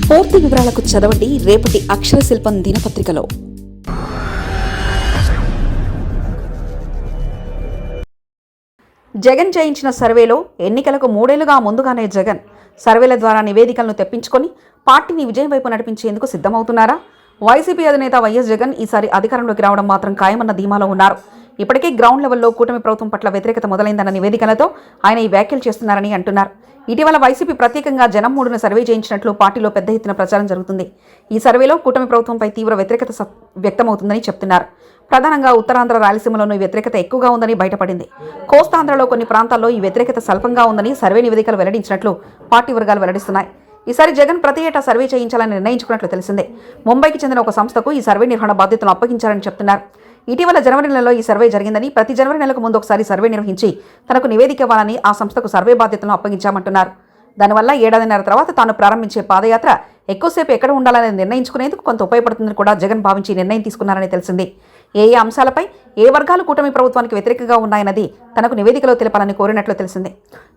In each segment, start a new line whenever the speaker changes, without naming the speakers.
పూర్తి వివరాలకు చదవండి రేపటి అక్షర శిల్పం దినపత్రికలో. జగన్ చేయించిన సర్వేలో ఎన్నికలకు 3 ఏళ్లుగా ముందుగానే జగన్ సర్వేల ద్వారా నివేదికలను తెప్పించుకొని పార్టీని విజయం వైపు నడిపించేందుకు సిద్ధమవుతున్నారా? వైసీపీ అధినేత వైఎస్ జగన్ ఈసారి అధికారంలోకి రావడం మాత్రం ఖాయమన్న ధీమాలో ఉన్నారు. ఇప్పటికే గ్రౌండ్ లెవెల్లో కూటమి ప్రభుత్వం పట్ల వ్యతిరేకత మొదలైందన్న నివేదికలతో ఆయన ఈ వ్యాఖ్యలు చేస్తున్నారని అంటున్నారు. ఇటీవల వైసీపీ ప్రత్యేకంగా జనం మూడును సర్వే చేయించినట్లు పార్టీలో పెద్ద ఎత్తున ప్రచారం జరుగుతుంది. ఈ సర్వేలో కూటమి ప్రభుత్వంపై తీవ్ర వ్యతిరేకత వ్యక్తమవుతుందని చెప్తున్నారు. ప్రధానంగా ఉత్తరాంధ్ర, రాయలసీమలోనూ ఈ వ్యతిరేకత ఎక్కువగా ఉందని బయటపడింది. కోస్తాంధ్రలో కొన్ని ప్రాంతాల్లో ఈ వ్యతిరేకత స్వల్పంగా ఉందని సర్వే నివేదికలు వెల్లడించినట్లు పార్టీ వర్గాలు వెల్లడిస్తున్నాయి. ఈసారి జగన్ ప్రతి ఏటా సర్వే చేయించాలని నిర్ణయించుకున్నట్లు తెలిసిందే. ముంబైకి చెందిన ఒక సంస్థకు ఈ సర్వే నిర్వహణ బాధ్యతలు అప్పగించారని చెప్తున్నారు. ఇటీవల జనవరి నెలలో ఈ సర్వే జరిగిందని, ప్రతి జనవరి నెలకు ముందు ఒకసారి సర్వే నిర్వహించి తనకు నివేదిక ఇవ్వాలని ఆ సంస్థకు సర్వే బాధ్యతలను అప్పగించామంటున్నారు. దానివల్ల 1.5 ఏళ్ల తర్వాత తాను ప్రారంభించే పాదయాత్ర ఎక్కువసేపు ఎక్కడ ఉండాలని నిర్ణయించుకునేందుకు కొంత ఉపయోగపడుతుందని కూడా జగన్ భావించి నిర్ణయం తీసుకున్నారని తెలిసింది. ఏ అంశాలపై ఏ వర్గాలు కూటమి ప్రభుత్వానికి వ్యతిరేకంగా ఉన్నాయన్నది తనకు నివేదికలో తెలపాలని కోరినట్లు తెలిసింది.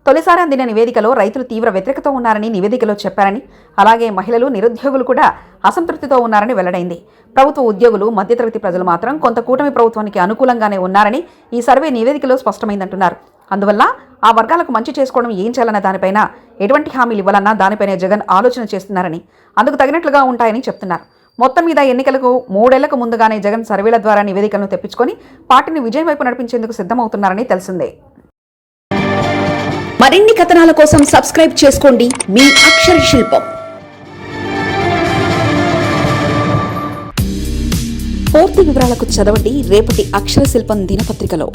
తొలిసారి అందిన నివేదికలో రైతులు తీవ్ర వ్యతిరేకత ఉన్నారని నివేదికలో చెప్పారని, అలాగే మహిళలు, నిరుద్యోగులు కూడా అసంతృప్తితో ఉన్నారని వెల్లడైంది. ప్రభుత్వ ఉద్యోగులు, మధ్యతరగతి ప్రజలు మాత్రం కొంత కూటమి ప్రభుత్వానికి అనుకూలంగానే ఉన్నారని ఈ సర్వే నివేదికలో స్పష్టమైందంటున్నారు. అందువల్ల ఆ వర్గాలకు మంచి చేసుకోవడం ఏం చేయాలన్న దానిపైన, ఎటువంటి హామీలు ఇవ్వాలన్నా దానిపైనే జగన్ ఆలోచన చేస్తున్నారని, అందుకు తగినట్లుగా ఉంటాయని చెప్తున్నారు. మొత్తం మీద ఎన్నికలకు 3 ఏళ్లకు ముందుగానే జగన్ సర్వేల ద్వారా నివేదికలను తెప్పించుకొని పార్టీని విజయం వైపు నడిపించేందుకు సిద్ధమవుతున్నారని తెలిసిందే. మరిన్ని కథనాల కోసం సబ్స్క్రైబ్ చేసుకోండి మీ అక్షర శిల్పం. పూర్తి వివరాలకు చదవండి రేపటి అక్షర శిల్పం దినపత్రికలో.